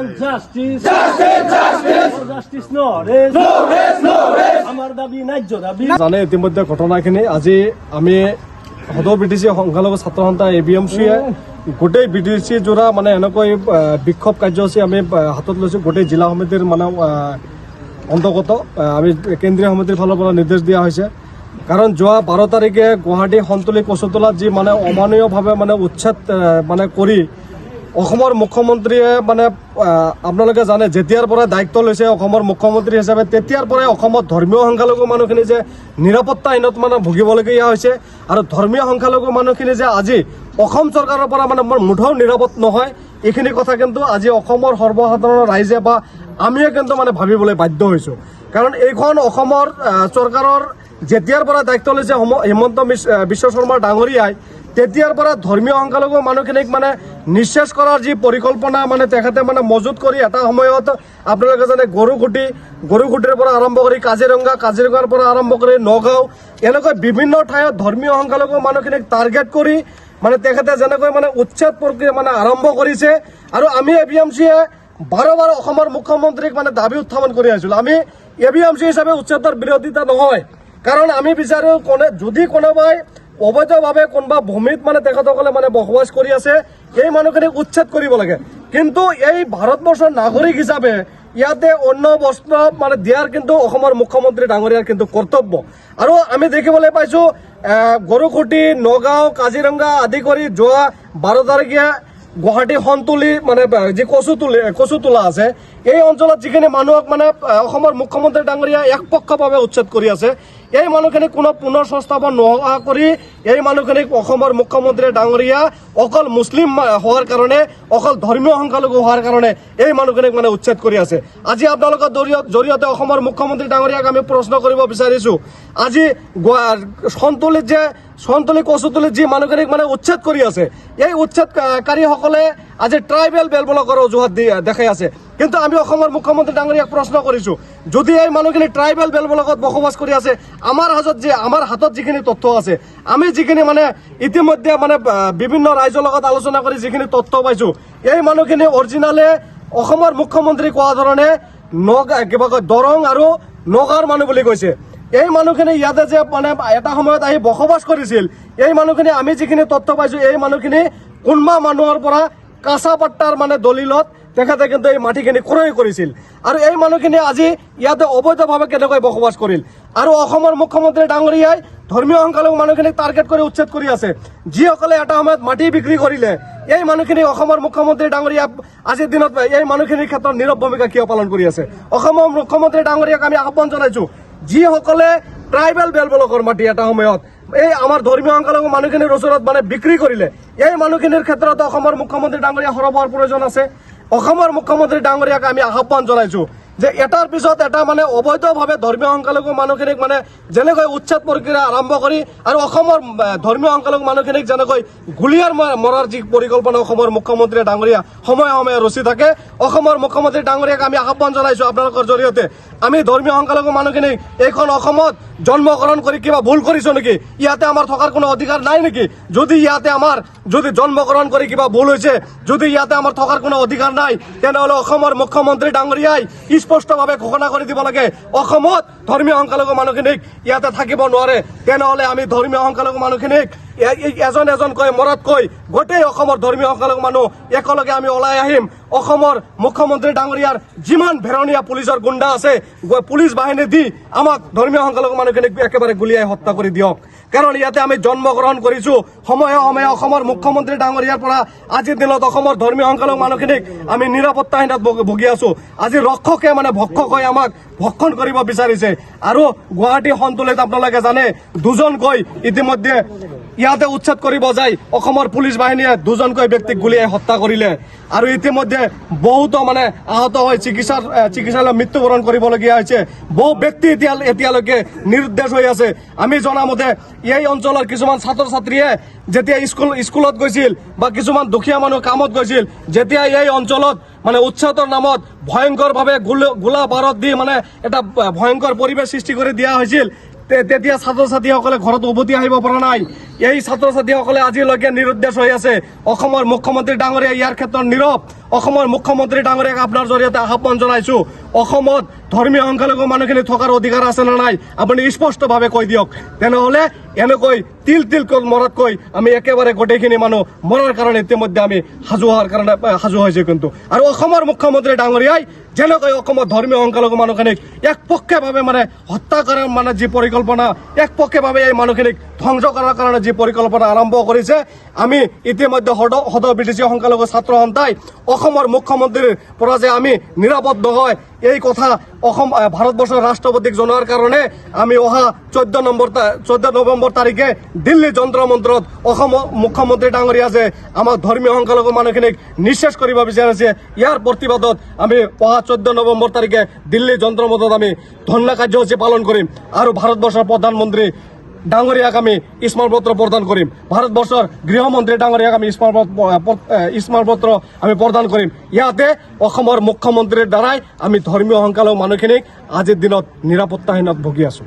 want justice. Justice, justice. No justice, no rest. No rest, no rest. আমাৰ দাবী ন্যায্য দাবী। জানে ইতিমধ্যে ঘটনাখিনি আজি আমি সদৌ বিটিচি সংখ্যালঘু ছাত্ৰ সন্থা ABMCয়ে গোটেই বিটিচি জোৰা মানে এনেকৈ বিক্ষোভ কাৰ্যসূচী আমি হাতত লৈছোঁ। গোটেই জিলা সমিতিৰ মানে অন্তৰ্গত আমি কেন্দ্ৰীয় সমিতিৰ ফালৰ পৰা নিৰ্দেশ দিয়া হৈছে। কাৰণ যোৱা 12 তাৰিখে গুৱাহাটী সন্তোলী কচুতলাত যি মানে অমানৱীয়ভাৱে মানে উচ্ছেদ মানে কৰি অসমৰ মুখ্যমন্ত্ৰীয়ে মানে আপোনালোকে জানে যেতিয়াৰ পৰা দায়িত্ব লৈছে অসমৰ মুখ্যমন্ত্ৰী হিচাপে তেতিয়াৰ পৰাই অসমত ধৰ্মীয় সংখ্যালঘু মানুহখিনি যে নিৰাপত্তাহীনত মানে ভুগিবলগীয়া হৈছে আৰু ধৰ্মীয় সংখ্যালঘু মানুহখিনি যে আজি অসম চৰকাৰৰ পৰা মানে মুঠেও নিৰাপদ নহয়, এইখিনি কথা কিন্তু আজি অসমৰ সৰ্বসাধাৰণ ৰাইজে বা আমিয়ে কিন্তু মানে ভাবিবলৈ বাধ্য হৈছোঁ। কাৰণ এইখন অসমৰ চৰকাৰৰ যেতিয়াৰ পৰা দায়িত্ব লৈছে হিমন্ত বিশ্ব শৰ্মা ডাঙৰীয়াই তেতিয়াৰ পৰা ধৰ্মীয় সংখ্যালঘু মানুহখিনিক মানে নিঃশেষ কৰাৰ যি পৰিকল্পনা মানে তেখেতে মানে মজুত কৰি এটা সময়ত আপোনালোকে জানে গৰুকুটিৰ পৰা আৰম্ভ কৰি কাজিৰঙাৰ পৰা আৰম্ভ কৰি নগাঁও এনেকৈ বিভিন্ন ঠাইত ধৰ্মীয় সংখ্যালঘু মানুহখিনিক টাৰ্গেট কৰি মানে তেখেতে যেনেকৈ মানে উচ্ছেদ প্ৰক্ৰিয়া মানে আৰম্ভ কৰিছে। আৰু আমি ABMCয়ে বাৰ অসমৰ মুখ্যমন্ত্ৰীক মানে দাবী উত্থাপন কৰি আহিছিলোঁ। আমি ABMC হিচাপে উচ্ছেদৰ বিৰোধিতা নহয়, কাৰণ আমি বিচাৰোঁ যদি কোনোবাই অবৈধভাৱে কোনোবা ভূমিত মানে তেখেতসকলে মানে বসবাস কৰি আছে এই মানুহখিনিক উচ্ছেদ কৰিব লাগে। কিন্তু এই ভাৰতবৰ্ষৰ নাগৰিক হিচাপে ইয়াতে অন্য বস্ত্ৰ মানে দিয়াৰ কিন্তু অসমৰ মুখ্যমন্ত্ৰী ডাঙৰীয়াৰ কিন্তু কৰ্তব্য। আৰু আমি দেখিবলৈ পাইছোঁ গৰুকুটি নগাঁও কাজিৰঙা আদি কৰি যোৱা 12 তাৰিখে গুৱাহাটী সন্তোলী মানে যি কচুতলা আছে এই অঞ্চলত যিখিনি মানুহক মানে অসমৰ মুখ্যমন্ত্ৰী ডাঙৰীয়া একপক্ষভাৱে উচ্ছেদ কৰি আছে, এই মানুহখিনিক কোনো পুনৰ সংস্থাপন নোহোৱা কৰি এই মানুহখিনিক অসমৰ মুখ্যমন্ত্ৰী ডাঙৰীয়া অকল মুছলিম হোৱাৰ কাৰণে অকল ধৰ্মীয় সংখ্যালঘু হোৱাৰ কাৰণে এই মানুহখিনিক মানে উচ্ছেদ কৰি আছে। আজি আপোনালোকৰ জৰিয়তে অসমৰ মুখ্যমন্ত্ৰী ডাঙৰীয়াক আমি প্ৰশ্ন কৰিব বিচাৰিছোঁ, আজি সন্তোলী কচুতলিত যি মানুহখিনিক মানে উচ্ছেদ কৰি আছে এই উচ্ছেদকাৰীসকলে আজি ট্ৰাইবেল বেলবলকৰ অজুহাত দেখাই আছে। কিন্তু আমি অসমৰ মুখ্যমন্ত্ৰী ডাঙৰীয়াক প্ৰশ্ন কৰিছোঁ, যদি এই মানুহখিনি ট্ৰাইবেল বেলবলকত বসবাস কৰি আছে আমাৰ হাতত যিখিনি তথ্য আছে আমি যিখিনি মানে ইতিমধ্যে মানে বিভিন্ন ৰাইজৰ লগত আলোচনা কৰি যিখিনি তথ্য পাইছোঁ এই মানুহখিনি অৰিজিনালে অসমৰ মুখ্যমন্ত্ৰী কোৱা ধৰণে কিবা কয় দৰং আৰু নগাঁৱৰ মানুহ বুলি কৈছে। এই মানুহখিনি ইয়াতে যে মানে এটা সময়ত আহি বসবাস কৰিছিল এই মানুহখিনি আমি যিখিনি তথ্য পাইছোঁ এই মানুহখিনি কোনোবা মানুহৰ পৰা কাঁচা পাট্টাৰ মানে দলিলত তেখেতে কিন্তু এই মাটিখিনি ক্ৰয় কৰিছিল আৰু এই মানুহখিনি আজি ইয়াতে অবৈধভাৱে কেনেকৈ বসবাস কৰিল। আৰু অসমৰ মুখ্যমন্ত্ৰী ডাঙৰীয়াই ধৰ্মীয় সংখ্যালঘু মানুহখিনিক টাৰ্গেট কৰি উচ্ছেদ কৰি আছে। যিসকলে এটা সময়ত মাটি বিক্ৰী কৰিলে এই মানুহখিনি অসমৰ মুখ্যমন্ত্ৰী ডাঙৰীয়া আজিৰ দিনত এই মানুহখিনিৰ ক্ষেত্ৰত নীৰৱ ভূমিকা কিয় পালন কৰি আছে। অসমৰ মুখ্যমন্ত্ৰী ডাঙৰীয়াক আমি আহ্বান জনাইছোঁ, যিসকলে ট্ৰাইবেল বেলবলকৰ মাটি এটা সময়ত এই আমাৰ ধৰ্মীয় সংখ্যালঘু মানুহখিনিৰ ওচৰত মানে বিক্ৰী কৰিলে এই মানুহখিনিৰ ক্ষেত্ৰত অসমৰ মুখ্যমন্ত্ৰী ডাঙৰীয়া সৰব হোৱাৰ প্ৰয়োজন আছে। অসমৰ মুখ্যমন্ত্ৰী ডাঙৰীয়াক আমি আহ্বান জনাইছোঁ যে এটাৰ পিছত এটা মানে অবৈধভাৱে ধৰ্মীয় সংখ্যালঘু মানুহখিনিক মানে যেনেকৈ উচ্ছেদ প্ৰক্ৰিয়া আৰম্ভ কৰি আৰু অসমৰ ধৰ্মীয় সংখ্যালঘু মানুহখিনিক যেনেকৈ গুলীয়াৰ মৰাৰ যি পৰিকল্পনা অসমৰ মুখ্যমন্ত্ৰী ডাঙৰীয়া সময়ে সময়ে ৰচি থাকে, অসমৰ মুখ্যমন্ত্ৰী ডাঙৰীয়াক আমি আহ্বান জনাইছোঁ আপোনালোকৰ জৰিয়তে আমি ধৰ্মীয় সংখ্যালঘু মানুহখিনিক এইখন অসমত জন্মগ্ৰহণ কৰি কিবা ভুল কৰিছোঁ নেকি? ইয়াতে আমাৰ থকাৰ কোনো অধিকাৰ নাই নেকি? যদি ইয়াতে আমাৰ জন্মগ্ৰহণ কৰি কিবা ভুল হৈছে, যদি ইয়াতে আমাৰ থকাৰ কোনো অধিকাৰ নাই তেনেহ'লে অসমৰ মুখ্যমন্ত্ৰী ডাঙৰীয়াই স্পষ্টভাৱে ঘোষণা কৰি দিব লাগে অসমত ধৰ্মীয় সংখ্যালঘু মানুহখিনিক ইয়াতে থাকিব নোৱাৰে। তেনেহ'লে আমি ধৰ্মীয় সংখ্যালঘু মানুহখিনিক এজনকৈ মৰাতকৈ গোটেই অসমৰ ধৰ্মীয় সংখ্যালঘু মানুহ একেলগে আমি ওলাই আহিম। অসমৰ মুখ্যমন্ত্ৰী ডাঙৰীয়াৰ যিমান ভেৰণীয়া পুলিচৰ গুণ্ডা আছে পুলিচ বাহিনী দি আমাক ধৰ্মীয় সংখ্যালঘু মানুহখিনিক একেবাৰে গুলিয়াই হত্যা কৰি দিয়ক। কাৰণ ইয়াতে আমি জন্মগ্ৰহণ কৰিছোঁ, সময়ে সময়ে অসমৰ মুখ্যমন্ত্ৰী ডাঙৰীয়াৰ পৰা আজিৰ দিনত অসমৰ ধৰ্মীয় সংখ্যালঘু মানুহখিনিক আমি নিৰাপত্তাহীনত ভুগি আছোঁ। আজি ৰক্ষকে মানে ভক্ষকৈ আমাক ভক্ষণ কৰিব বিচাৰিছে। আৰু গুৱাহাটী সন্তোলীত আপোনালোকে জানে দুজনকৈ ইতিমধ্যে ইয়াতে উচ্ছেদ কৰিব যায় অসমৰ পুলিচ বাহিনীয়ে দুজনকৈ ব্যক্তিক গুলিয়াই হত্যা কৰিলে আৰু ইতিমধ্যে বহুতো মানে আহত হৈ চিকিৎসালয়ত মৃত্যুবৰণ কৰিবলগীয়া হৈছে। বহু ব্যক্তি এতিয়ালৈকে নিৰুদ্দেশ হৈ আছে। আমি জনামতে এই অঞ্চলৰ কিছুমান ছাত্ৰ ছাত্ৰীয়ে যেতিয়া স্কুলত গৈছিল বা কিছুমান দুখীয়া মানুহ কামত গৈছিল, যেতিয়া এই অঞ্চলত মানে উচ্ছেদৰ নামত ভয়ংকৰভাৱে গোলা বাৰুদ দি মানে এটা ভয়ংকৰ পৰিৱেশ সৃষ্টি কৰি দিয়া হৈছিল, তেতিয়া ছাত্ৰ ছাত্ৰীসকলে ঘৰত উভতি আহিব পৰা নাই। এই ছাত্ৰ ছাত্ৰীসকলে আজিলৈকে নিৰুদ্দেশ হৈ আছে। অসমৰ মুখ্যমন্ত্ৰী ডাঙৰীয়া ইয়াৰ ক্ষেত্ৰত নীৰৱ। অসমৰ মুখ্যমন্ত্ৰী ডাঙৰীয়াক আপোনাৰ জৰিয়তে আহ্বান জনাইছো, অসমত ধৰ্মীয় সংখ্যালঘু মানুহখিনি থকাৰ অধিকাৰ আছে নে নাই আপুনি স্পষ্টভাৱে কৈ দিয়ক। তেনেহ'লে এনেকৈ তিল তিলকৈ মৰাতকৈ আমি একেবাৰে গোটেইখিনি মানুহ মৰাৰ কাৰণে ইতিমধ্যে আমি সাজু হৈছোঁ কিন্তু। আৰু অসমৰ মুখ্যমন্ত্ৰী ডাঙৰীয়াই যেনেকৈ অসমত ধৰ্মীয় সংখ্যালঘু মানুহখিনিক একপক্ষীয়ভাৱে হত্যা কৰাৰ যি পৰিকল্পনা, একপক্ষীয়ভাৱে এই মানুহখিনিক ধ্বংস কৰাৰ কাৰণে যি পৰিকল্পনা আৰম্ভ কৰিছে, আমি ইতিমধ্যে সদৌ বিটিচি সংখ্যালঘু ছাত্ৰ সন্থাই অসমৰ মুখ্যমন্ত্ৰীৰ পৰা যে আমি নিৰাপদ নহয় এই কথা ভাৰতবৰ্ষৰ ৰাষ্ট্ৰপতিক জনোৱাৰ কাৰণে আমি অহা 14 নৱেম্বৰ তাৰিখে দিল্লী যন্ত্ৰ মন্ত্ৰত অসমৰ মুখ্যমন্ত্ৰী ডাঙৰীয়া যে আমাক ধৰ্মীয় সংখ্যালঘু মানুহখিনিক নিঃশেষ কৰিব বিচাৰিছে, ইয়াৰ প্ৰতিবাদত আমি অহা 14 নৱেম্বৰ তাৰিখে দিল্লী যন্ত্ৰ মন্ত্ৰত আমি ধৰ্ণা কাৰ্যসূচী পালন কৰিম আৰু ভাৰতবৰ্ষৰ প্ৰধানমন্ত্ৰী ডাঙৰীয়াক আমি স্মাৰকপত্ৰ প্ৰদান কৰিম, ভাৰতবৰ্ষৰ গৃহমন্ত্ৰী ডাঙৰীয়াক আমি স্মাৰকপত্ৰ আমি প্ৰদান কৰিম। ইয়াতে অসমৰ মুখ্যমন্ত্ৰীৰ দ্বাৰাই আমি ধৰ্মীয় সংখ্যালঘু মানুহখিনিক আজিৰ দিনত নিৰাপত্তাহীনত ভুগি আছো।